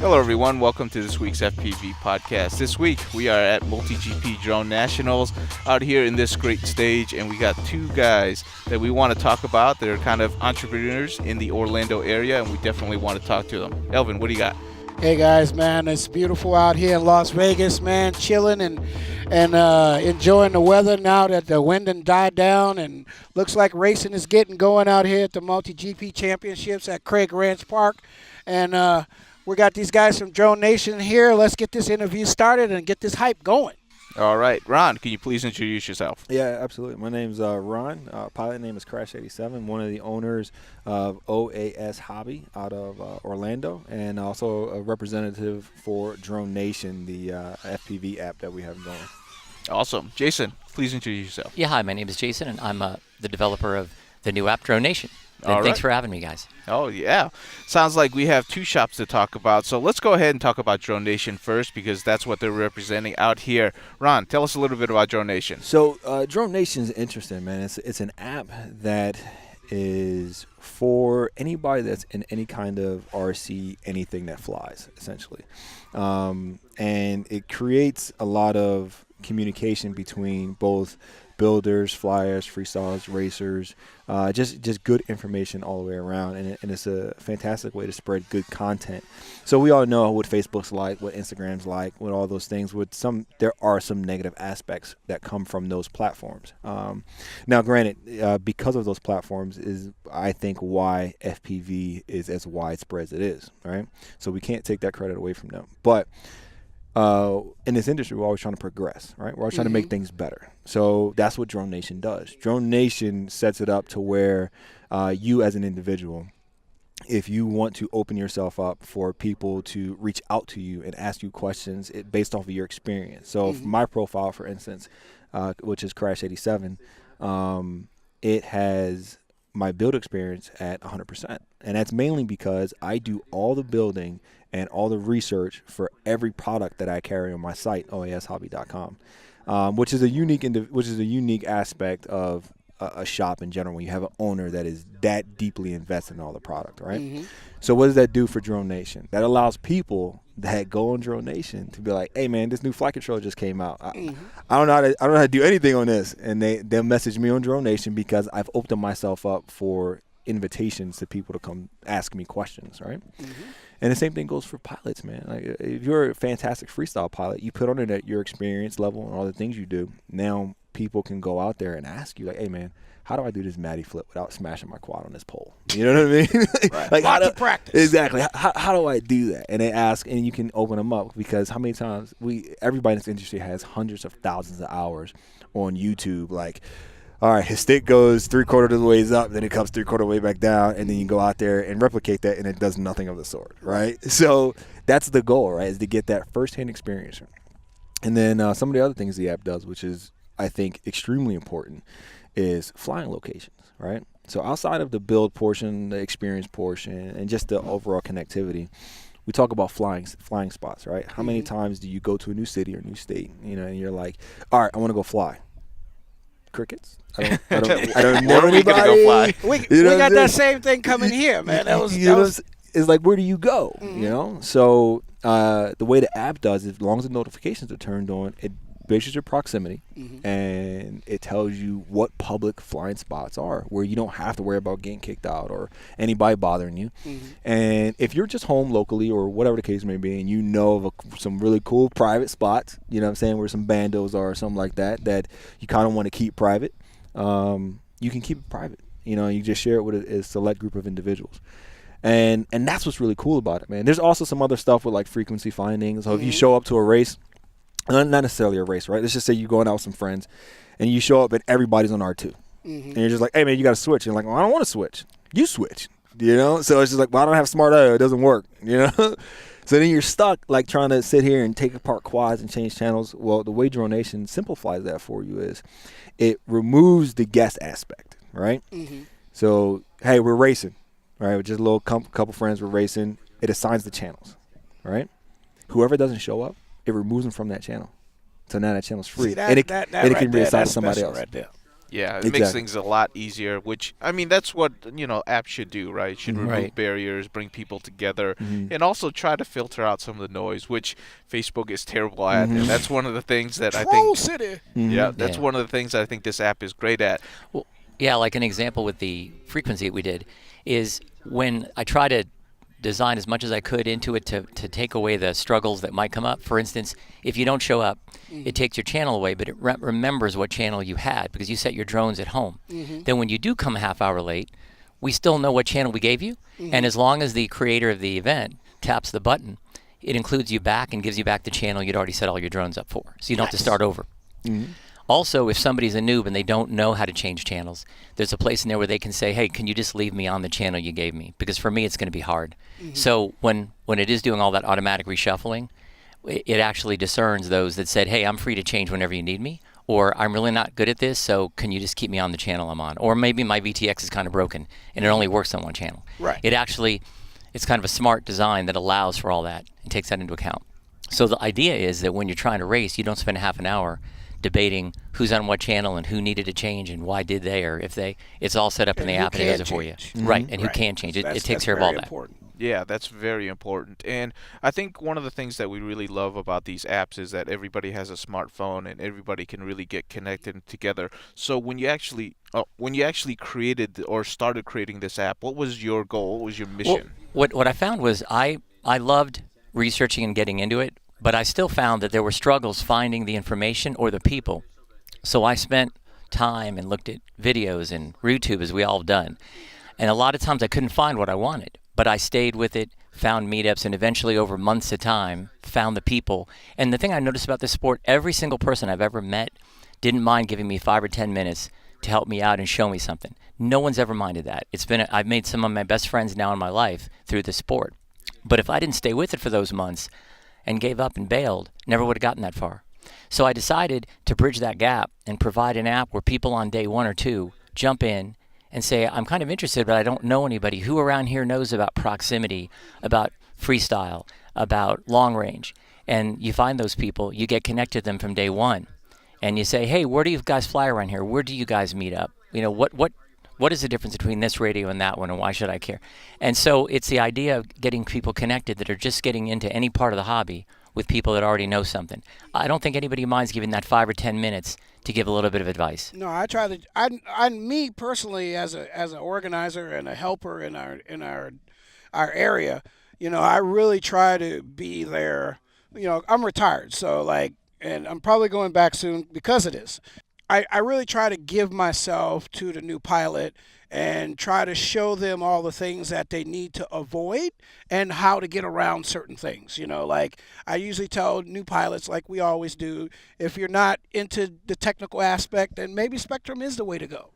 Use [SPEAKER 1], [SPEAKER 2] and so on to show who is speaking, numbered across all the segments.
[SPEAKER 1] Hello, everyone. Welcome to this week's FPV Podcast. This week, we are at Multi-GP Drone Nationals out here in this great stage, and we got two guys that we want to talk about. They're kind of entrepreneurs in the Orlando area, and we definitely want to talk to them. Elvin, what do you got?
[SPEAKER 2] Hey guys, man, it's beautiful out here in Las Vegas, man, chilling and enjoying the weather now that the wind done died down, and looks like racing is getting going out here at the Multi-GP Championships at Craig Ranch Park. And we got these guys from Drone Nation here. Let's get this interview started and get this hype going.
[SPEAKER 1] All right. Ron, can you please introduce yourself?
[SPEAKER 3] Yeah, absolutely. My name's Ron. Pilot name is Crash87, one of the owners of OSA Hobby out of Orlando, and also a representative for Drone Nation, the FPV app that we have going.
[SPEAKER 1] Awesome. Jason, please introduce yourself.
[SPEAKER 4] Yeah, hi, my name is Jason, and I'm the developer of the new app, Drone Nation.
[SPEAKER 1] All
[SPEAKER 4] Thanks
[SPEAKER 1] right.
[SPEAKER 4] for having me, guys.
[SPEAKER 1] Oh, yeah. Sounds like we have two shops to talk about. So let's go ahead and talk about Drone Nation first, because that's what they're representing out here. Ron, tell us a little bit about Drone Nation.
[SPEAKER 3] So Drone Nation is interesting, man. It's an app that is for anybody that's in any kind of RC, anything that flies, essentially. And it creates a lot of communication between both builders, flyers, freestylers, racers, just good information all the way around, and it's a fantastic way to spread good content. So we all know what Facebook's like, what Instagram's like, what all those things. There are some negative aspects that come from those platforms. Now, granted, because of those platforms is, I think, why FPV is as widespread as it is, right? So we can't take that credit away from them, but in this industry, we're always trying to progress, right? We're always trying to make things better. So that's what Drone Nation does. Drone Nation sets it up to where you as an individual, if you want to open yourself up for people to reach out to you and ask you questions based off of your experience. So my profile, for instance, which is Crash87, it has my build experience at 100%. And that's mainly because I do all the building and all the research for every product that I carry on my site, oashobby.com, which is a unique aspect of a shop in general when you have an owner that is that deeply invested in all the product, right? So what does that do for Drone Nation? That allows people that go on Drone Nation to be like, hey man, this new flight controller just came out. I don't know how to do anything on this, and they'll message me on Drone Nation because I've opened myself up for invitations to people to come ask me questions, right? And the same thing goes for pilots, man. Like, if you're a fantastic freestyle pilot, you put on it at your experience level and all the things you do. Now people can go out there and ask you, like, hey man, how do I do this Matty flip without smashing my quad on this pole? You know what I mean?
[SPEAKER 2] Right.
[SPEAKER 3] Like,
[SPEAKER 2] how to practice.
[SPEAKER 3] Exactly. How do I do that? And they ask, and you can open them up, because how many times everybody in this industry has hundreds of thousands of hours on YouTube, like, all right, his stick goes 3/4 of the ways up, then it comes 3/4 of the way back down, and then you go out there and replicate that, and it does nothing of the sort, right? So that's the goal, right, is to get that firsthand experience. And then some of the other things the app does, which is, I think, extremely important, is flying locations, right? So outside of the build portion, the experience portion, and just the overall connectivity, we talk about flying spots, right? How many times do you go to a new city or a new state, and you're like, all right, I want to go fly. Crickets. I don't know anybody.
[SPEAKER 1] Go fly?
[SPEAKER 2] We got that same thing coming here, man.
[SPEAKER 3] It's like, where do you go? So the way the app does is, as long as the notifications are turned on, it bases your proximity, and it tells you what public flying spots are where you don't have to worry about getting kicked out or anybody bothering you. And if you're just home locally or whatever the case may be, and you know of some really cool private spots, you know what I'm saying, where some bandos are or something like that you kind of want to keep private, you can keep it private. You just share it with a select group of individuals. And that's what's really cool about it, man. There's also some other stuff with like frequency finding. So if you show up to a race, not necessarily a race, right? Let's just say you're going out with some friends and you show up and everybody's on R2. And you're just like, hey man, you got to switch. And you're like, well, I don't want to switch. You switch, So it's just like, well, I don't have smart audio. It doesn't work, So then you're stuck like trying to sit here and take apart quads and change channels. Well, the way Drone Nation simplifies that for you is it removes the guest aspect, right? So, hey, we're racing, right? With just a little couple friends, we're racing. It assigns the channels, right? Whoever doesn't show up, it removes them from that channel. So now that channel's free.
[SPEAKER 2] See,
[SPEAKER 3] and it can
[SPEAKER 2] right
[SPEAKER 3] reassign
[SPEAKER 2] there,
[SPEAKER 3] to somebody else.
[SPEAKER 2] Right there.
[SPEAKER 1] Yeah, it
[SPEAKER 3] Exactly.
[SPEAKER 1] makes things a lot easier, which, I mean, that's what, apps should do, right? Should remove
[SPEAKER 4] Right.
[SPEAKER 1] barriers, bring people together, and also try to filter out some of the noise, which Facebook is terrible at. And that's one of the things that I
[SPEAKER 2] Troll
[SPEAKER 1] think,
[SPEAKER 2] City.
[SPEAKER 1] yeah, that's
[SPEAKER 4] Yeah.
[SPEAKER 1] one of the things I think this app is great at.
[SPEAKER 4] Well, yeah, like an example with the frequency that we did is when I try to design as much as I could into it to take away the struggles that might come up. For instance, if you don't show up, it takes your channel away, but it remembers what channel you had because you set your drones at home. Then when you do come a half hour late, we still know what channel we gave you, and as long as the creator of the event taps the button, it includes you back and gives you back the channel you'd already set all your drones up for, so you don't have to start over. Also, if somebody's a noob and they don't know how to change channels, there's a place in there where they can say, hey, can you just leave me on the channel you gave me? Because for me, it's going to be hard. So when it is doing all that automatic reshuffling, it actually discerns those that said, hey, I'm free to change whenever you need me, or I'm really not good at this, so can you just keep me on the channel I'm on? Or maybe my VTX is kind of broken and it only works on one channel.
[SPEAKER 2] Right.
[SPEAKER 4] It's kind of a smart design that allows for all that and takes that into account. So the idea is that when you're trying to race, you don't spend half an hour debating who's on what channel and who needed to change and why did they or if they. It's all set up in the app and it does it for you. Right, and who can change it. It takes care of all that.
[SPEAKER 2] Important.
[SPEAKER 1] Yeah, that's very important. And I think one of the things that we really love about these apps is that everybody has a smartphone and everybody can really get connected together. So when you actually created or started creating this app, what was your goal? What was your mission?
[SPEAKER 4] Well, what I found was I loved researching and getting into it, but I still found that there were struggles finding the information or the people. So I spent time and looked at videos and YouTube, as we all have done. And a lot of times I couldn't find what I wanted, but I stayed with it, found meetups, and eventually over months of time found the people. And the thing I noticed about this sport, every single person I've ever met didn't mind giving me 5 or 10 minutes to help me out and show me something. No one's ever minded that. I've made some of my best friends now in my life through the sport. But if I didn't stay with it for those months and gave up and bailed, never would have gotten that far. So I decided to bridge that gap and provide an app where people on day 1 or 2 jump in and say, I'm kind of interested, but I don't know anybody. Who around here knows about proximity, about freestyle, about long range? And you find those people, you get connected to them from day 1. And you say, hey, where do you guys fly around here? Where do you guys meet up? What is the difference between this radio and that one, and why should I care? And so it's the idea of getting people connected that are just getting into any part of the hobby with people that already know something. I don't think anybody minds giving that 5 or 10 minutes to give a little bit of advice.
[SPEAKER 2] No, I try to. Me personally, as an organizer and a helper in our area, I really try to be there. I'm retired, so and I'm probably going back soon because of this. I really try to give myself to the new pilot and try to show them all the things that they need to avoid and how to get around certain things. I usually tell new pilots, like we always do, if you're not into the technical aspect, then maybe Spectrum is the way to go.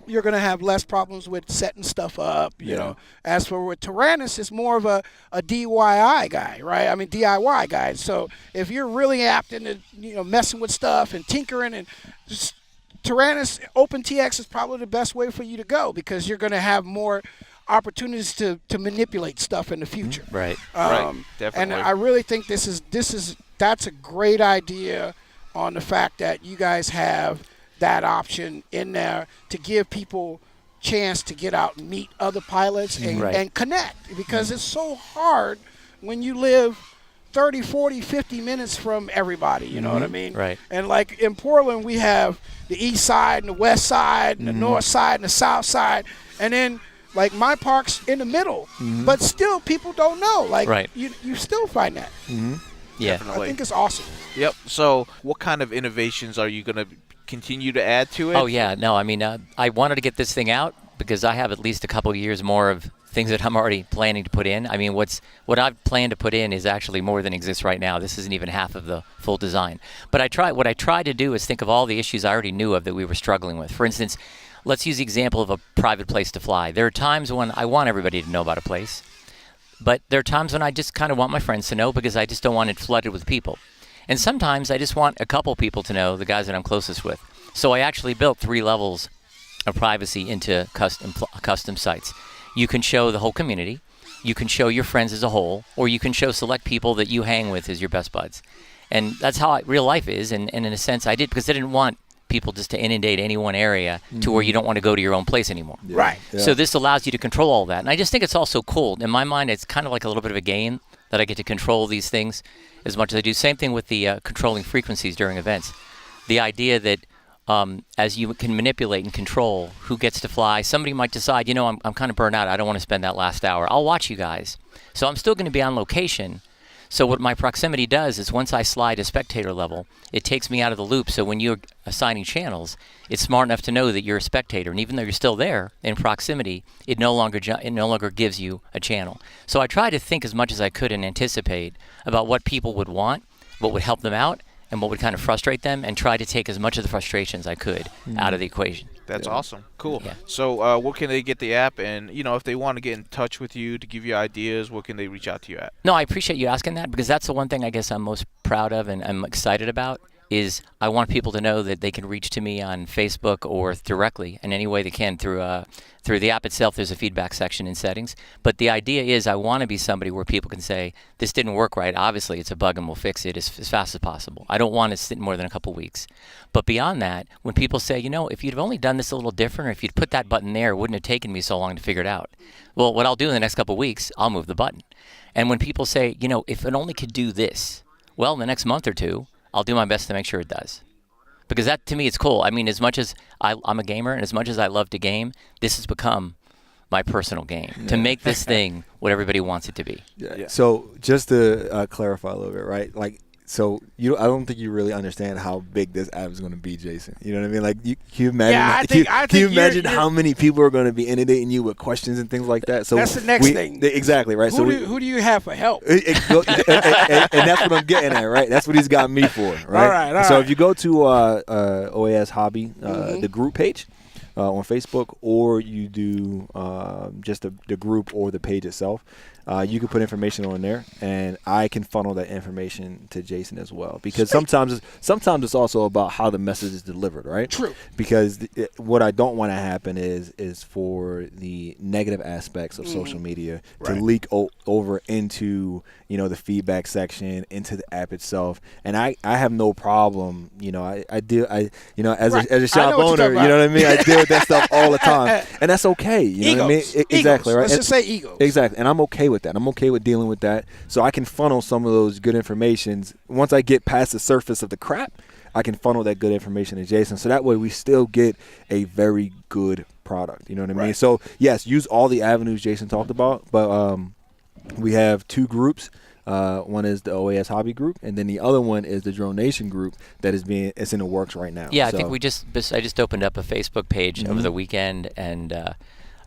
[SPEAKER 2] You're going to have less problems with setting stuff up, you know. As for with Tyrannus, it's more of a DIY guy, right? I mean, DIY guy. So if you're really apt into, messing with stuff and tinkering and just Tyrannus, OpenTX is probably the best way for you to go because you're going to have more opportunities to manipulate stuff in the future.
[SPEAKER 4] Right.
[SPEAKER 1] Right, definitely.
[SPEAKER 2] And I really think that's a great idea on the fact that you guys have that option in there to give people chance to get out and meet other pilots and connect because it's so hard when you live 30, 40, 50 minutes from everybody, you know what I mean?
[SPEAKER 4] Right.
[SPEAKER 2] And like in Portland, we have the east side and the west side and the north side and the south side. And then like my park's in the middle, but still people don't know. Like you still find that.
[SPEAKER 4] Yeah.
[SPEAKER 1] Definitely.
[SPEAKER 2] I think it's awesome.
[SPEAKER 1] Yep. So what kind of innovations are you going to continue to add to it?
[SPEAKER 4] Oh, yeah. No, I mean, I wanted to get this thing out because I have at least a couple years more of things that I'm already planning to put in. I mean, what I've planned to put in is actually more than exists right now. This isn't even half of the full design. But what I tried to do is think of all the issues I already knew of that we were struggling with. For instance, let's use the example of a private place to fly. There are times when I want everybody to know about a place, but there are times when I just kind of want my friends to know because I just don't want it flooded with people. And sometimes I just want a couple people to know, the guys that I'm closest with. So I actually built 3 levels of privacy into custom sites. You can show the whole community, you can show your friends as a whole, or you can show select people that you hang with as your best buds. And that's how real life is, and in a sense I did because I didn't want people just to inundate any one area to where you don't want to go to your own place anymore.
[SPEAKER 3] Yeah.
[SPEAKER 2] Right.
[SPEAKER 3] Yeah.
[SPEAKER 4] So this allows you to control all that. And I just think it's also cool. In my mind, it's kind of like a little bit of a game that I get to control these things as much as I do. Same thing with the controlling frequencies during events. The idea that as you can manipulate and control who gets to fly, somebody might decide, I'm kind of burnt out. I don't want to spend that last hour. I'll watch you guys. So I'm still going to be on location. So what my proximity does is once I slide to spectator level, it takes me out of the loop. So when you're assigning channels, it's smart enough to know that you're a spectator. And even though you're still there in proximity, it no longer gives you a channel. So I try to think as much as I could and anticipate about what people would want, what would help them out, and what would kind of frustrate them, and try to take as much of the frustrations I could out of the equation.
[SPEAKER 1] That's awesome. Cool.
[SPEAKER 4] Yeah.
[SPEAKER 1] So where can they get the app? And, if they want to get in touch with you to give you ideas, what can they reach out to you at?
[SPEAKER 4] No, I appreciate you asking that, because that's the one thing I guess I'm most proud of and I'm excited about is I want people to know that they can reach to me on Facebook or directly in any way they can through the app itself. There's a feedback section in settings. But the idea is I want to be somebody where people can say, this didn't work right. Obviously, it's a bug and we'll fix it as fast as possible. I don't want it to sit more than a couple weeks. But beyond that, when people say, if you'd have only done this a little different, or if you'd put that button there, it wouldn't have taken me so long to figure it out. Well, what I'll do in the next couple of weeks, I'll move the button. And when people say, if it only could do this, well, in the next month or two, I'll do my best to make sure it does. Because that, to me, it's cool. I mean, as much as I'm a gamer and as much as I love to game, this has become my personal game to make this thing what everybody wants it to be.
[SPEAKER 3] Yeah. So just to clarify a little bit, right? Like, so I don't think you really understand how big this app is going to be, Jason. You know what I mean? Like, can you imagine? Can you imagine how many people are going to be inundating you with questions and things like that? So
[SPEAKER 2] that's the next thing.
[SPEAKER 3] Exactly, right.
[SPEAKER 2] Who do you have for help?
[SPEAKER 3] And that's what I'm getting at, right? That's what he's got me for, right? All right. So if you go to OAS Hobby, the group page on Facebook, or you do just the group or the page itself, you can put information on there, and I can funnel that information to Jason as well. Because sometimes it's also about how the message is delivered, right?
[SPEAKER 2] True.
[SPEAKER 3] Because what I don't want to happen is for the negative aspects of social media to leak over into the feedback section, into the app itself. And I have no problem. I deal as a shop owner. You know what I mean? I deal with that stuff all the time, and that's okay. You know what I mean? Exactly, right?
[SPEAKER 2] Let's just say egos.
[SPEAKER 3] Exactly, and I'm okay with that. I'm okay with dealing with that. So I can funnel some of those good informations. Once I get past the surface of the crap, I can funnel that good information to Jason. So that way we still get a very good product. You know what I mean? So yes, use all the avenues Jason talked about, but we have two groups. One is the OAS Hobby group, and then the other one is the Drone Nation group that it's in the works right now.
[SPEAKER 4] Yeah, I think I just opened up a Facebook page over the weekend, and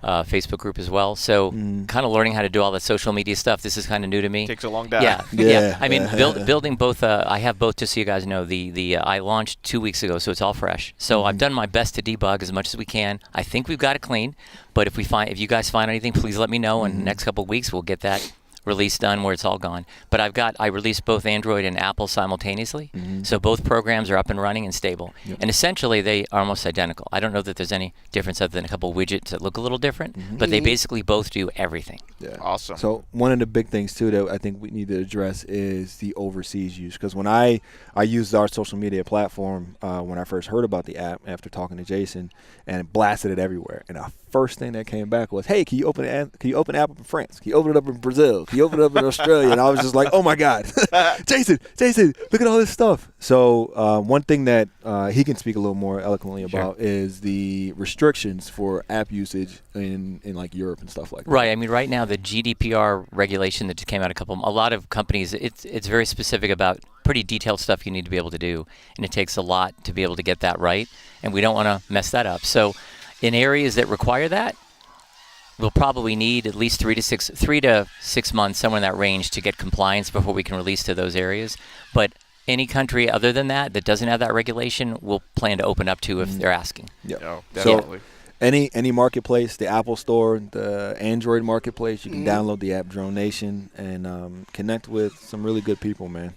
[SPEAKER 4] Facebook group as well. So kind of learning how to do all that social media stuff. This is kind of new to me.
[SPEAKER 1] Takes a long time.
[SPEAKER 4] Yeah. I mean, building both. I have both, just so you guys know. I launched 2 weeks ago, so it's all fresh. So I've done my best to debug as much as we can. I think we've got it clean. But if you guys find anything, please let me know. And the next couple of weeks, we'll get that release done where it's all gone. But I released both Android and Apple simultaneously, so both programs are up and running and stable. And essentially they are almost identical. I don't know that there's any difference other than a couple of widgets that look a little different, but they basically both do everything.
[SPEAKER 3] Yeah.
[SPEAKER 1] Awesome.
[SPEAKER 3] So one of the big things too that I think we need to address is the overseas use, because when I used our social media platform when I first heard about the app after talking to Jason, and blasted it everywhere, and the first thing that came back was, hey, can you open app up in France? Can you open it up in Brazil? Can you open it up in Australia? And I was just like, oh my God, Jason, look at all this stuff. So one thing that he can speak a little more eloquently about is the restrictions for app usage in like Europe and stuff like that.
[SPEAKER 4] Right. I mean, right now the GDPR regulation that just came out a lot of companies, it's very specific about pretty detailed stuff you need to be able to do, and it takes a lot to be able to get that right, and we don't want to mess that up. So in areas that require that, we'll probably need at least 3 to 6 months, somewhere in that range, to get compliance before we can release to those areas. But any country other than that doesn't have that regulation, we'll plan to open up to if they're asking.
[SPEAKER 3] Yeah.
[SPEAKER 1] Oh, definitely.
[SPEAKER 3] So any marketplace, the Apple Store, the Android marketplace, you can download the app Drone Nation and connect with some really good people, man.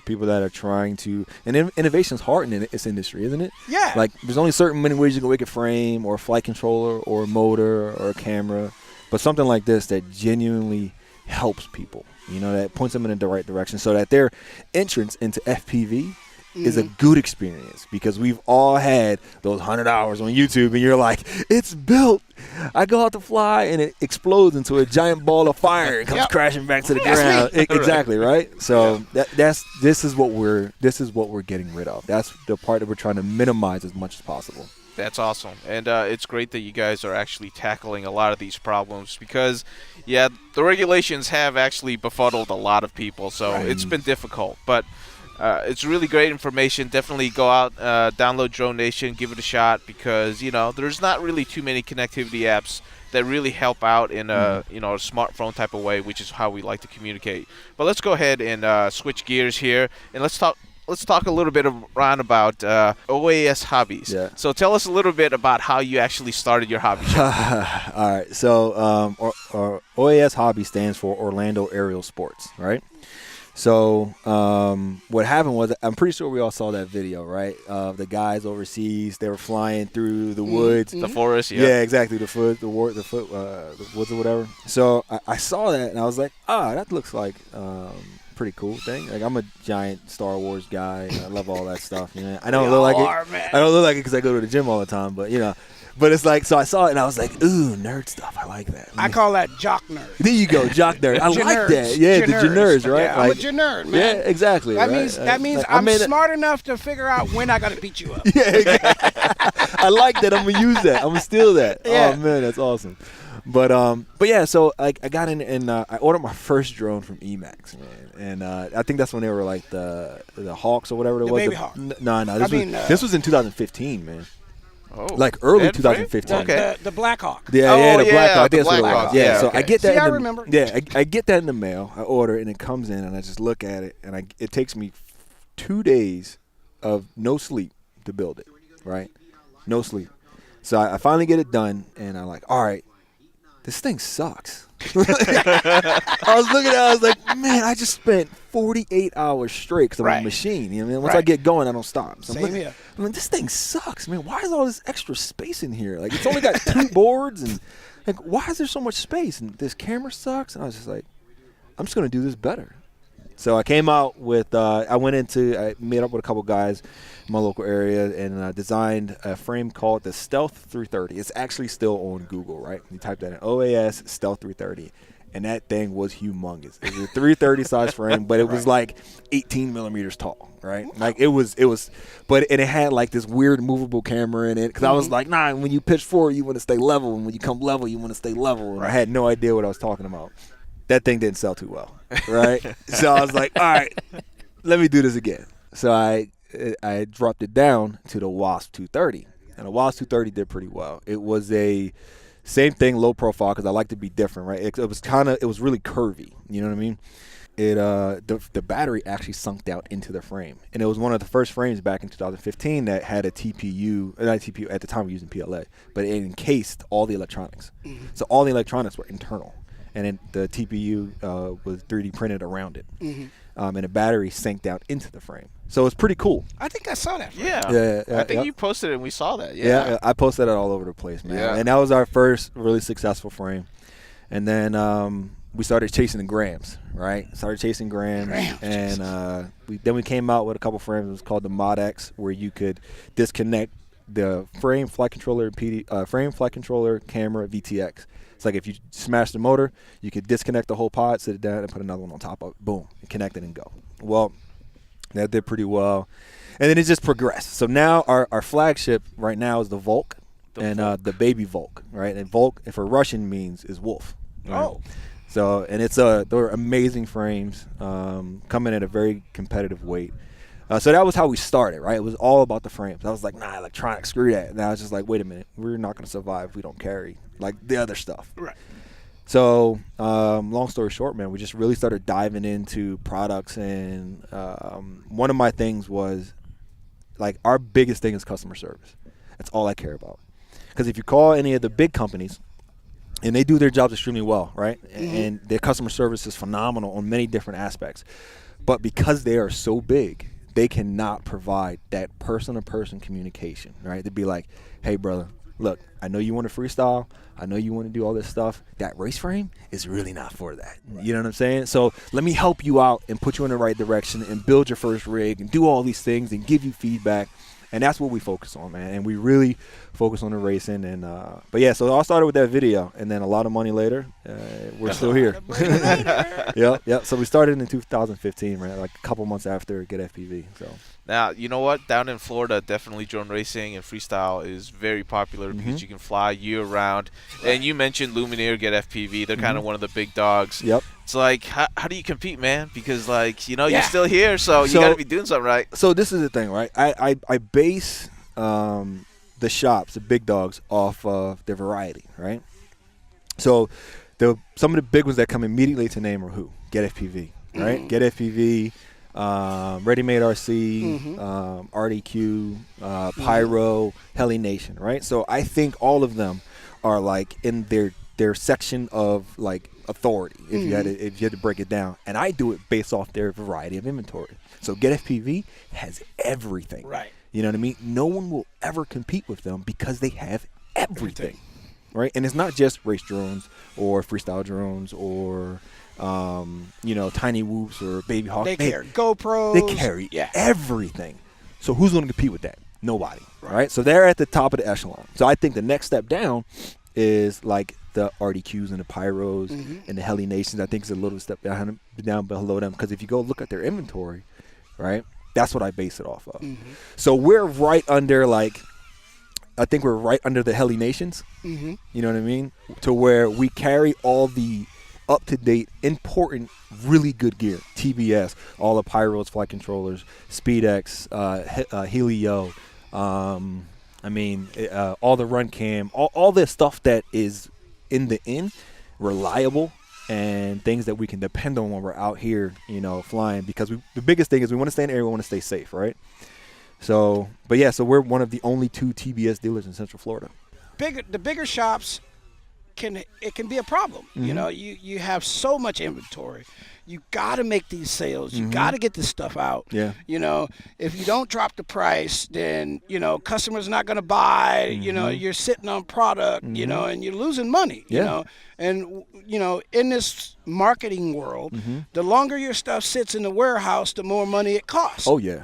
[SPEAKER 3] People that are trying to, and innovation is hard in this industry, isn't it?
[SPEAKER 2] Yeah.
[SPEAKER 3] Like, there's only certain many ways you can make a frame or a flight controller or a motor or a camera, but something like this that genuinely helps people, that points them in the right direction, so that their entrance into FPV is a good experience, because we've all had those 100 hours on YouTube and you're like, it's built. I go out to fly and it explodes into a giant ball of fire and comes crashing back to the ground. Exactly, right? So this is what we're getting rid of. That's the part that we're trying to minimize as much as possible.
[SPEAKER 1] That's awesome. And it's great that you guys are actually tackling a lot of these problems, because, the regulations have actually befuddled a lot of people. So it's been difficult. But it's really great information. Definitely go out, download Drone Nation, give it a shot, because, there's not really too many connectivity apps that really help out in a smartphone type of way, which is how we like to communicate. But let's go ahead and switch gears here, and let's talk a little bit around about OAS hobbies.
[SPEAKER 3] Yeah.
[SPEAKER 1] So tell us a little bit about how you actually started your hobby shop.
[SPEAKER 3] All right. So our OAS hobby stands for Orlando Aerial Sports, right? So what happened was, I'm pretty sure we all saw that video, right? The guys overseas, they were flying through the woods.
[SPEAKER 1] The forest,
[SPEAKER 3] Yeah, exactly. The woods or whatever. So I saw that and I was like, that looks like pretty cool thing. Like, I'm a giant Star Wars guy. I love all that stuff. I don't look like it. I don't look like it because I go to the gym all the time. But but it's like, so I saw it and I was like, ooh, nerd stuff. I like that.
[SPEAKER 2] I call that jock nerd.
[SPEAKER 3] There you go, jock nerd. I like that. Yeah, the nerds, right?
[SPEAKER 2] Yeah, I'm a nerd, man.
[SPEAKER 3] Yeah, exactly.
[SPEAKER 2] That means I'm smart enough to figure out when I got to beat you up.
[SPEAKER 3] Yeah, exactly. I like that. I'm gonna use that. I'm gonna steal that.
[SPEAKER 2] Yeah.
[SPEAKER 3] Oh man, that's awesome. But yeah, so I got in and I ordered my first drone from Emax, man, and I think that's when they were like the Hawks or whatever it was.
[SPEAKER 2] Baby Hawk.
[SPEAKER 3] No, this was in 2015, man.
[SPEAKER 1] Oh,
[SPEAKER 3] like early 2015.
[SPEAKER 2] Okay. The Black Hawk.
[SPEAKER 3] Yeah, the Black Hawk.
[SPEAKER 1] The Black Hawk.
[SPEAKER 3] Yeah, so
[SPEAKER 1] okay.
[SPEAKER 3] I get that.
[SPEAKER 2] See, I remember.
[SPEAKER 3] Yeah, I get that in the mail. I order it and it comes in and I just look at it and it takes me 2 days of no sleep to build it, right? No sleep. So I finally get it done and I'm like, all right, this thing sucks. I was looking at it, I was like, man, I just spent 48 hours straight because I'm a machine. You know what I mean? Once I get going, I don't stop. So
[SPEAKER 2] Same here.
[SPEAKER 3] I mean, this thing sucks, man. Why is all this extra space in here? Like, it's only got 2 boards, and like, why is there so much space? And this camera sucks. And I was just like, I'm just gonna do this better. So I came out with, I made up with a couple guys in my local area and designed a frame called the Stealth 330. It's actually still on Google, right? You type that in, OAS Stealth 330. And that thing was humongous. It was a 330 size frame, but it was like 18 millimeters tall, right? Like it was, and it had like this weird movable camera in it. Cause I was like, nah, when you pitch forward, you want to stay level. And when you come level, you want to stay level. And I had no idea what I was talking about. That thing didn't sell too well, right? So I was like, all right, let me do this again. So I dropped it down to the Wasp 230, and the Wasp 230 did pretty well. It was a same thing, low profile, because I like to be different, right? It was really curvy. You know what I mean? The battery actually sunk down into the frame, and it was one of the first frames back in 2015 that had a TPU. Not TPU at the time, we were using PLA, but it encased all the electronics. So all the electronics were internal. And then the TPU was 3D printed around it. And the battery sank down into the frame. So it's pretty cool.
[SPEAKER 2] I think I saw that.
[SPEAKER 1] Yeah. I think you posted it and we saw that.
[SPEAKER 3] Yeah, I posted it all over the place, man.
[SPEAKER 1] Yeah.
[SPEAKER 3] And that was our first really successful frame. And then we started chasing the grams, right? And we came out with a couple frames. It was called the Mod X, where you could disconnect the frame, flight controller, camera, VTX. It's like if you smash the motor, you could disconnect the whole pod, sit it down, and put another one on top of it. Boom, connect it and go. Well, that did pretty well. And then it just progressed. So now our flagship right now is the Volk the baby Volk, right? And Volk, for Russian, means is wolf. Right?
[SPEAKER 2] Oh.
[SPEAKER 3] So, and they're amazing frames, coming at a very competitive weight. So that was how we started, right? It was all about the frames. I was like, nah, electronics, screw that. And I was just like, wait a minute, we're not going to survive if we don't carry like the other stuff.
[SPEAKER 2] Right.
[SPEAKER 3] So long story short, man, we just really started diving into products. And one of my things was, like, our biggest thing is customer service. That's all I care about. Because if you call any of the big companies, and they do their jobs extremely well, right? And their customer service is phenomenal on many different aspects. But because they are so big, they cannot provide that person-to-person communication, right? They'd be like, hey, brother, look, I know you want to freestyle. I know you want to do all this stuff. That race frame is really not for that. You know what I'm saying? So let me help you out and put you in the right direction and build your first rig and do all these things and give you feedback. And that's what we focus on, man. And we really focus on the racing. And but yeah, so it all started with that video, and then a lot of money later, we're still here. Yeah. So we started in 2015, right? Like a couple months after Get FPV. So
[SPEAKER 1] now, you know what? Down in Florida, definitely drone racing and freestyle is very popular because you can fly year round. And you mentioned Lumineer, Get FPV. They're kind of one of the big dogs.
[SPEAKER 3] Yep.
[SPEAKER 1] It's like, how do you compete, man? Because, like, you know, you're still here, so you got to be doing something right.
[SPEAKER 3] So this is the thing, right? I base the shops, the big dogs, off of their variety, right? So some of the big ones that come immediately to name are who? Get FPV, right? Get FPV, Ready Made RC, RDQ, Pyro, Heli Nation, right? So I think all of them are like in their section of like authority, if you had to break it down. And I do it based off their variety of inventory. So Get FPV has everything.
[SPEAKER 2] Right.
[SPEAKER 3] You know what I mean? No one will ever compete with them because they have everything. Right? And it's not just race drones or freestyle drones or tiny whoops or baby hawks.
[SPEAKER 2] They carry GoPros.
[SPEAKER 3] They carry everything. So who's going to compete with that? Nobody. Right? So they're at the top of the echelon. So I think the next step down is like the RDQs and the Pyros and the Heli Nations. I think it's a little step down below them, because if you go look at their inventory, right, that's what I base it off of. So we're right under, like, I think we're right under the Heli Nations. You know what I mean? To where we carry all the up-to-date, important, really good gear. TBS, all the Pyros, flight controllers, SpeedX, Helio, all the run cam, all this stuff that is reliable, and things that we can depend on when we're out here, flying. Because the biggest thing is we want to stay in the area, we want to stay safe, right? So, so we're one of the only 2 TBS dealers in Central Florida.
[SPEAKER 2] The bigger shops can be a problem. You have so much inventory. You got to make these sales. You got to get this stuff out.
[SPEAKER 3] Yeah.
[SPEAKER 2] If you don't drop the price, then customers not going to buy. You're sitting on product. And you're losing money. And in this marketing world, the longer your stuff sits in the warehouse, the more money it costs.
[SPEAKER 3] Oh yeah.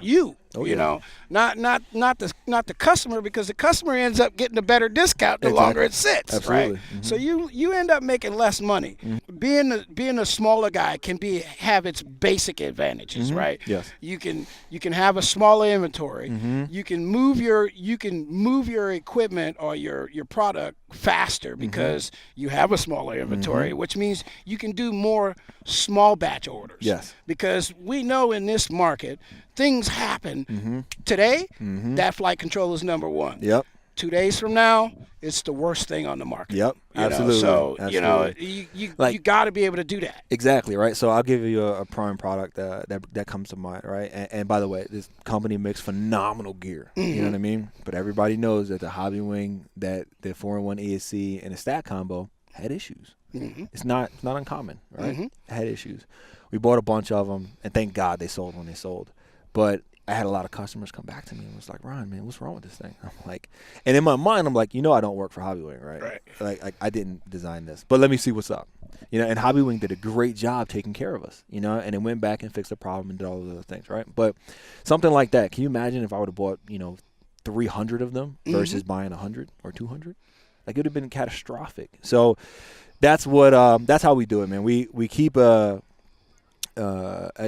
[SPEAKER 2] Not the customer, because the customer ends up getting a better discount the longer it sits.
[SPEAKER 3] Absolutely.
[SPEAKER 2] Right? So you end up making less money. Being a smaller guy can have its basic advantages, right?
[SPEAKER 3] Yes.
[SPEAKER 2] You can have a smaller inventory. You can move your equipment or your product faster because you have a smaller inventory, which means you can do more small batch orders.
[SPEAKER 3] Yes.
[SPEAKER 2] Because we know in this market, things happen. Today, that flight control is number one.
[SPEAKER 3] Yep.
[SPEAKER 2] 2 days from now, it's the worst thing on the market.
[SPEAKER 3] Yep. Absolutely.
[SPEAKER 2] So
[SPEAKER 3] Absolutely.
[SPEAKER 2] you got to be able to do that.
[SPEAKER 3] Exactly, right? So I'll give you a prime product that comes to mind, right? And by the way, this company makes phenomenal gear. You know what I mean? But everybody knows that the Hobby Wing, that the 4-in-1 ESC and the Stat Combo had issues. It's not uncommon, right? It had issues. We bought a bunch of them, and thank God they sold when they sold. But I had a lot of customers come back to me and was like, Ron, man, what's wrong with this thing? I'm like, and in my mind, I'm like, I don't work for Hobby Wing, right?
[SPEAKER 2] Right.
[SPEAKER 3] Like I didn't design this, but let me see what's up. And Hobby Wing did a great job taking care of us, and it went back and fixed the problem and did all those other things, right? But something like that, can you imagine if I would have bought, 300 of them versus buying 100 or 200? Like, it would have been catastrophic. So that's how we do it, man. We keep a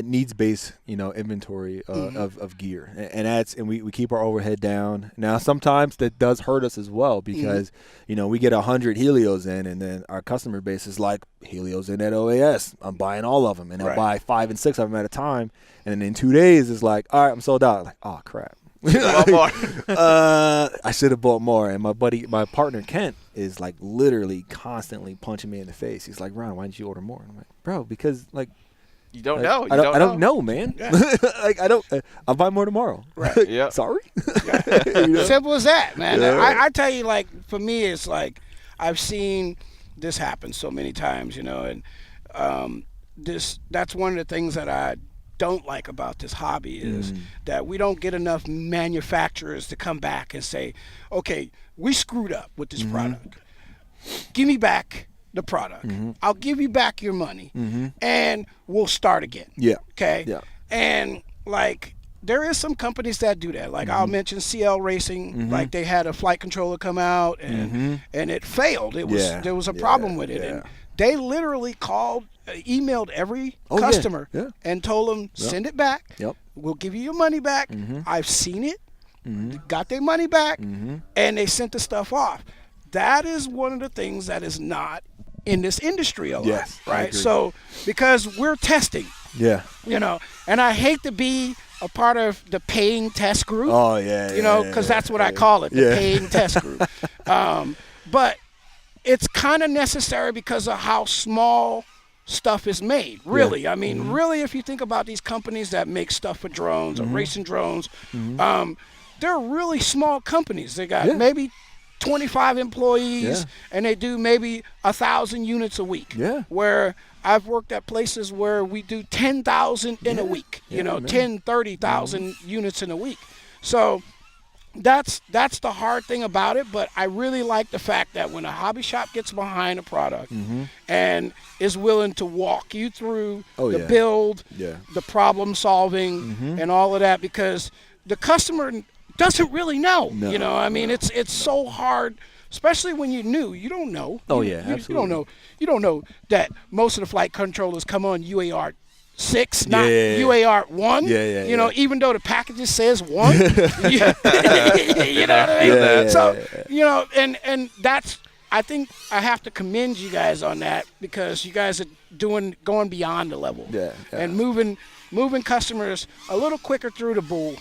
[SPEAKER 3] needs-based, inventory of gear, and we keep our overhead down. Now, sometimes that does hurt us as well, because we get 100 Helios in, and then our customer base is like, Helios in at OAS, I'm buying all of them, and I buy 5 and 6 of them at a time, and then in 2 days it's like, all right, I'm sold out. Like, oh crap. I should have bought more. And my partner Kent is like literally constantly punching me in the face. He's like, Ron, why didn't you order more? And I'm like, bro, because like,
[SPEAKER 1] you don't know.
[SPEAKER 3] I don't know, man.
[SPEAKER 2] Yeah.
[SPEAKER 3] Like, I'll buy more tomorrow.
[SPEAKER 2] Right.
[SPEAKER 1] Yeah.
[SPEAKER 3] Sorry.
[SPEAKER 2] Simple as that, man.
[SPEAKER 3] Yeah.
[SPEAKER 2] I tell you, like, for me, it's like I've seen this happen so many times, and that's one of the things that don't like about this hobby is that we don't get enough manufacturers to come back and say, okay, we screwed up with this product. Give me back the product. I'll give you back your money, and we'll start again.
[SPEAKER 3] Yeah.
[SPEAKER 2] Okay?
[SPEAKER 3] Yeah.
[SPEAKER 2] And, like, there is some companies that do that. Like, I'll mention CL Racing. Like, they had a flight controller come out, and it failed. There was a problem with it. And they literally emailed every customer and told them, send it back. We'll give you your money back. I've seen it. Got their money back, and they sent the stuff off. That is one of the things that is not in this industry a lot, right? So, because we're testing, and I hate to be a part of the paying test group.
[SPEAKER 3] Oh, yeah.
[SPEAKER 2] Because that's what I call it, the paying test group. But it's kind of necessary because of how small stuff is made, really. I mean, really, if you think about these companies that make stuff for drones or racing drones, they're really small companies. They got maybe 25 employees, and they do maybe 1,000 units a week. Where I've worked at places where we do 10,000 in a week, 30,000 units in a week. So that's the hard thing about it, but I really like the fact that when a hobby shop gets behind a product and is willing to walk you through the build, the problem solving, and all of that, because the customer doesn't really know. I mean, it's so hard, especially when you're new. You don't know.
[SPEAKER 3] Absolutely.
[SPEAKER 2] You don't know that most of the flight controllers come on UAR 6, not UAR 1. Even though the package says 1. You know what I mean? So, and that's, I think I have to commend you guys on that, because you guys are going beyond the level and moving customers a little quicker through the bull.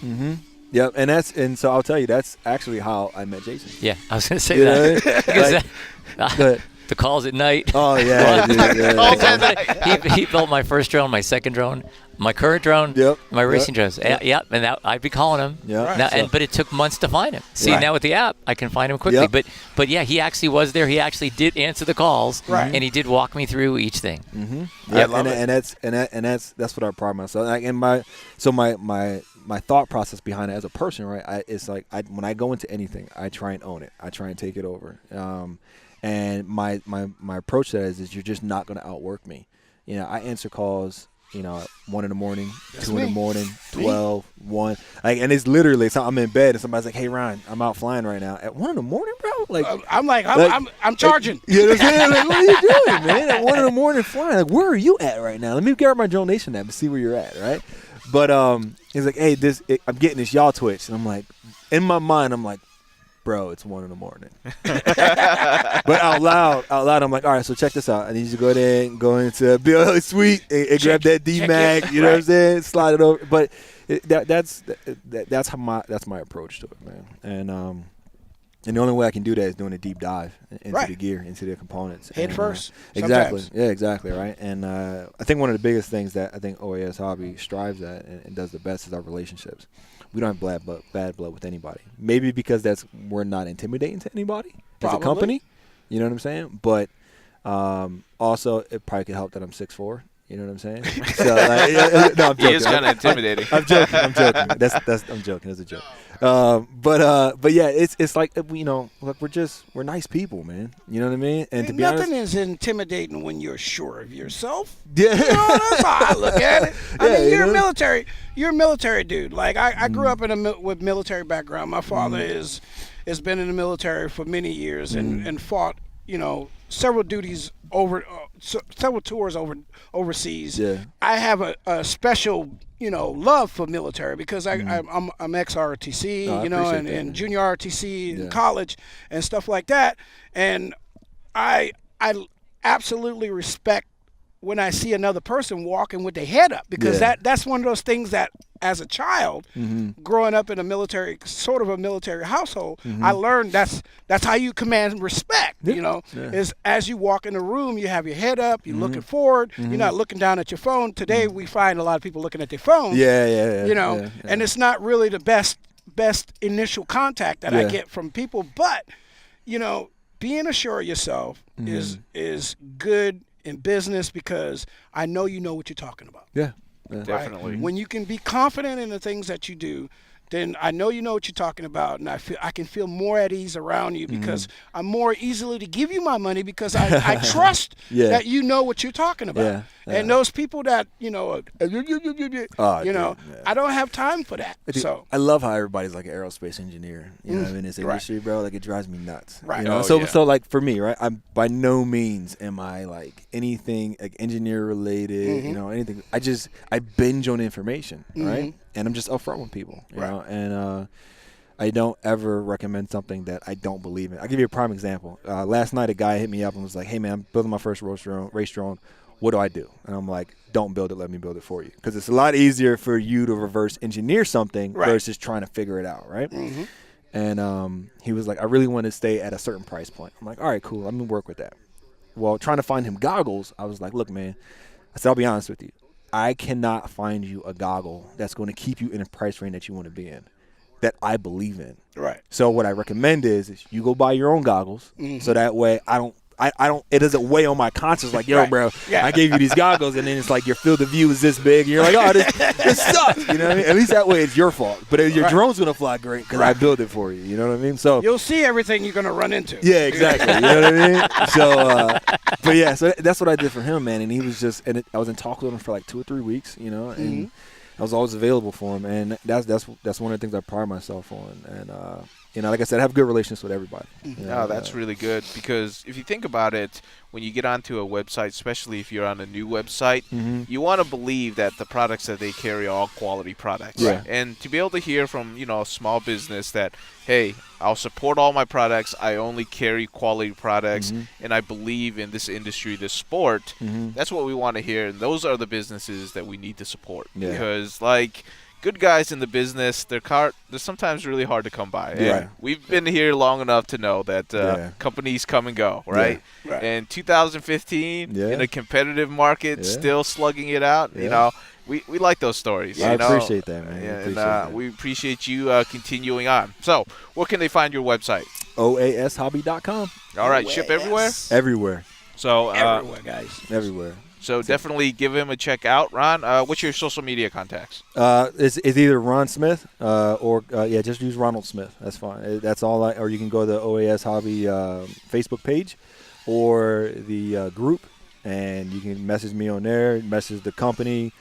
[SPEAKER 3] Yep, and so I'll tell you, that's actually how I met Jason.
[SPEAKER 4] Yeah, I was going to say that. Because the calls at night.
[SPEAKER 3] Oh, yeah.
[SPEAKER 4] He built my first drone, my second drone, my current drone, my racing drones. And I'd be calling him. But it took months to find him. See, now with the app, I can find him quickly. But yeah, he actually was there. He actually did answer the calls, and he did walk me through each thing.
[SPEAKER 3] That's what I pride myself. Like, and my thought process behind it as a person, right? It's like when I go into anything, I try and own it. I try and take it over. And my approach to that is you're just not going to outwork me. I answer calls, at 1 in the morning, 2 in the morning, 12, 1. Like, and it's literally, so I'm in bed and somebody's like, "Hey, Ryan, I'm out flying right now at 1 in the morning, bro." Like,
[SPEAKER 2] I'm charging.
[SPEAKER 3] You know what I'm saying? Like, what are you doing, man? At 1 in the morning flying. Like, where are you at right now? Let me grab my Drone Nation app and see where you're at, right? But he's like, "Hey, I'm getting this y'all Twitch," and I'm like, in my mind, I'm like, bro, it's 1 in the morning. But out loud, I'm like, all right, so check this out. I need you to go there and go into BLL Suite and grab that D-Mag, you know what I'm saying? Slide it over. But that's my approach to it, man. And the only way I can do that is doing a deep dive into the gear, into the components.
[SPEAKER 2] Head first.
[SPEAKER 3] Exactly.
[SPEAKER 2] Sometimes.
[SPEAKER 3] Yeah, exactly, right? And I think one of the biggest things that I think OAS Hobby strives at and does the best is our relationships. We don't have bad blood with anybody. Maybe because we're not intimidating to anybody as a company. You know what I'm saying? But also, it probably could help that I'm 6'4". You know what I'm saying? So, no, I'm joking.
[SPEAKER 1] He is kind of intimidating.
[SPEAKER 3] I'm joking. I'm joking. It's a joke. But yeah, it's like, look, we're nice people, man. You know what I mean? And to be honest,
[SPEAKER 2] nothing is intimidating when you're sure of yourself.
[SPEAKER 3] Yeah,
[SPEAKER 2] that's how I look at it. I mean, you're a military dude. Like I grew up with military background. My father has been in the military for many years and fought, several duties several tours overseas. Yeah. I have a special, love for military because I'm ex-ROTC, and junior ROTC in college and stuff like that. And I absolutely respect when I see another person walking with their head up, because that's one of those things that as a child growing up in a military household, I learned that's how you command respect, is as you walk in the room, you have your head up, you're looking forward, you're not looking down at your phone. Today we find a lot of people looking at their phone, and it's not really the best initial contact that I get from people, but being assured of yourself is good in business, because I know you know what you're talking about.
[SPEAKER 3] Yeah.
[SPEAKER 1] Definitely.
[SPEAKER 2] When you can be confident in the things that you do, then I know you know what you're talking about, and I can feel more at ease around you because I'm more easily to give you my money because I trust that you know what you're talking about.
[SPEAKER 3] Yeah.
[SPEAKER 2] And those people that I don't have time for that.
[SPEAKER 3] Dude,
[SPEAKER 2] so
[SPEAKER 3] I love how everybody's like an aerospace engineer. You know what I mean? In this industry, bro, like it drives me nuts.
[SPEAKER 2] Right.
[SPEAKER 3] You know? So like for me, right? I'm by no means am I like anything like engineer related. You know, anything. I binge on information, right? And I'm just upfront with people, you know, and I don't ever recommend something that I don't believe in. I'll give you a prime example. Last night, a guy hit me up and was like, hey, man, I'm building my first race drone. What do I do? And I'm like, don't build it. Let me build it for you. Because it's a lot easier for you to reverse engineer something versus trying to figure it out, right? And he was like, I really want to stay at a certain price point. I'm like, all right, cool. Let me work with that. Well, trying to find him goggles, I was like, look, man, I said, I'll be honest with you. I cannot find you a goggle that's going to keep you in a price range that you want to be in, that I believe in.
[SPEAKER 2] Right.
[SPEAKER 3] So what I recommend is you go buy your own goggles, so that way I don't. It doesn't weigh on my conscience like, yo, bro, I gave you these goggles, and then it's like your field of view is this big, and you're like, oh, this sucks. You know what I mean? At least that way it's your fault. But your drone's gonna fly great because I built it for you. You know what I mean? So
[SPEAKER 2] you'll see everything you're gonna run into.
[SPEAKER 3] Yeah, exactly. You know what I mean? So, but yeah, so that's what I did for him, man. And he was just, I was in talk with him for like 2 or 3 weeks, you know, and I was always available for him, and that's one of the things I pride myself on, and. Like I said, I have good relations with everybody.
[SPEAKER 1] That's really good because if you think about it, when you get onto a website, especially if you're on a new website, you want to believe that the products that they carry are all quality products.
[SPEAKER 3] Yeah.
[SPEAKER 1] And to be able to hear from, a small business that, hey, I'll support all my products, I only carry quality products, and I believe in this industry, this sport, that's what we want to hear. And those are the businesses that we need to support.
[SPEAKER 3] Yeah.
[SPEAKER 1] Because, good guys in the business, they're sometimes really hard to come by. And we've been here long enough to know that companies come and go, right?
[SPEAKER 3] Yeah.
[SPEAKER 1] Right. And 2015, in a competitive market, still slugging it out, we like those stories.
[SPEAKER 3] I appreciate that, man.
[SPEAKER 1] And we appreciate you continuing on. So where can they find your website?
[SPEAKER 3] OASHobby.com.
[SPEAKER 1] All right, ship everywhere?
[SPEAKER 3] Everywhere.
[SPEAKER 1] So
[SPEAKER 2] everywhere, guys.
[SPEAKER 3] Everywhere.
[SPEAKER 1] So definitely give him a check out. Ron, what's your social media contacts?
[SPEAKER 3] It's either Ron Smith or just use Ronald Smith. That's fine. That's all. Or you can go to the OAS Hobby Facebook page or the group, and you can message me on there. Message the company.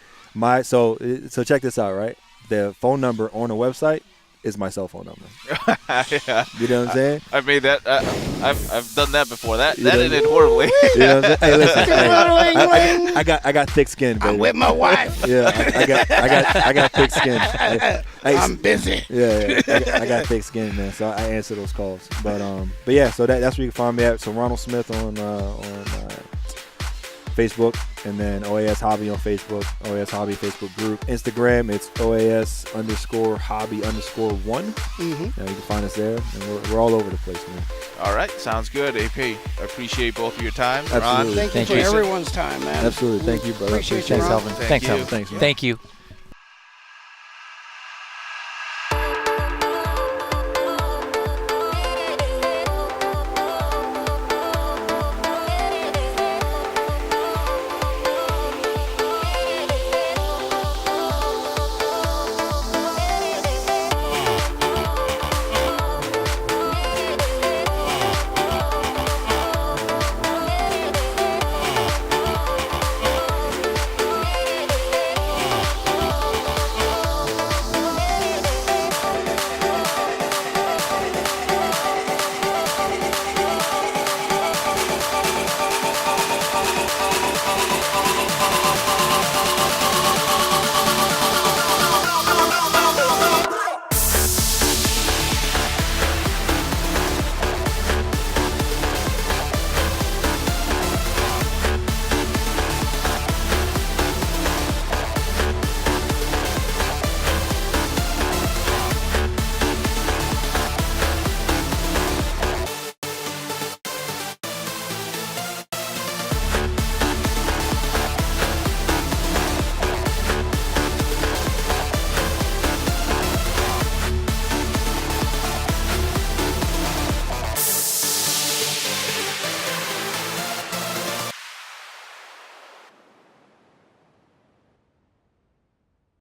[SPEAKER 3] So check this out, right? The phone number on the website is my cell phone number. You know what I'm saying?
[SPEAKER 1] I made that. I've done that before. That ended horribly.
[SPEAKER 3] You know what I'm saying? Hey, listen. I got thick skin, baby.
[SPEAKER 2] I'm with my wife.
[SPEAKER 3] Yeah, I got thick skin.
[SPEAKER 2] I'm busy.
[SPEAKER 3] Yeah, I got thick skin, man. So I answer those calls. But yeah. So that's where you can find me at. So Ronald Smith on Facebook, and then OAS Hobby on Facebook, OAS Hobby Facebook group. Instagram, it's OAS_hobby_1. You can find us there, and we're all over the place, man.
[SPEAKER 1] All right, sounds good. AP, I appreciate both of your time.
[SPEAKER 3] Absolutely.
[SPEAKER 1] Ron,
[SPEAKER 2] Thank you for everyone's time, man.
[SPEAKER 3] Absolutely. Thank you, brother.
[SPEAKER 2] Appreciate you,
[SPEAKER 3] it.
[SPEAKER 2] Ron.
[SPEAKER 4] Thanks,
[SPEAKER 1] Thank
[SPEAKER 4] Alvin.
[SPEAKER 1] you.
[SPEAKER 3] Thanks, man.
[SPEAKER 4] Thank you.